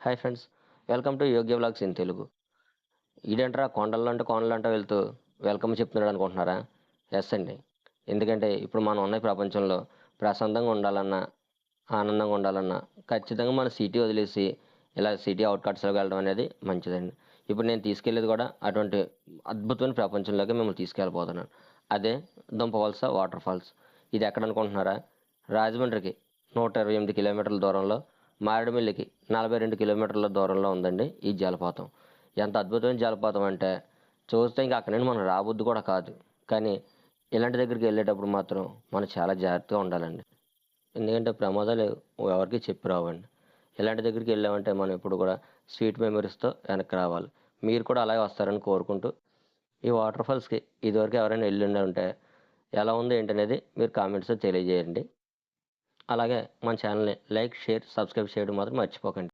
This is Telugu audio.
Hi friends, welcome to Yogya vlogs in Telugu. ఈడేంట్రా కొండలంట వెళ్తూ వెల్కమ్ చెప్తున్నాడు అనుకుంటున్నారా? ఎస్ అండి. ఎందుకంటే ఇప్పుడు మనం ఉన్న ప్రపంచంలో ప్రశాంతంగా ఉండాలన్నా, ఆనందంగా ఉండాలన్నా ఖచ్చితంగా మన సిటీ వదిలేసి ఇలా సిటీ అవుట్కట్స్లోకి వెళ్ళడం అనేది మంచిదండి. ఇప్పుడు నేను తీసుకెళ్ళేది కూడా అటువంటి అద్భుతమైన ప్రపంచంలోకి మిమ్మల్ని తీసుకెళ్ళిపోతున్నాను. అదే దుంపవలస వాటర్ ఫాల్స్. ఇది ఎక్కడ అనుకుంటున్నారా? రాజమండ్రికి 128 కిలోమీటర్ల దూరంలో, మారేడుమిల్లికి 42 కిలోమీటర్ల దూరంలో ఉందండి ఈ జలపాతం. ఎంత అద్భుతమైన జలపాతం అంటే చూస్తే ఇంకా అక్కడి నుండి మనం రాబుద్ది కూడా కాదు. కానీ ఇలాంటి దగ్గరికి వెళ్ళేటప్పుడు మాత్రం మనం చాలా జాగ్రత్తగా ఉండాలండి. ఎందుకంటే ప్రమాదాలు ఎవరికి చెప్పి రావండి. ఇలాంటి దగ్గరికి వెళ్ళామంటే మనం ఎప్పుడు కూడా స్వీట్ మెమరీస్తో వెనక్కి రావాలి. మీరు కూడా అలాగే వస్తారని కోరుకుంటూ, ఈ వాటర్ ఫాల్స్కి ఇదివరకు ఎవరైనా వెళ్ళి ఉంటే ఎలా ఉంది ఏంటనేది మీరు కామెంట్స్లో తెలియజేయండి. అలాగే మన ఛానల్ని లైక్, షేర్, సబ్స్క్రైబ్ చేయడం మాత్రం మర్చిపోకండి.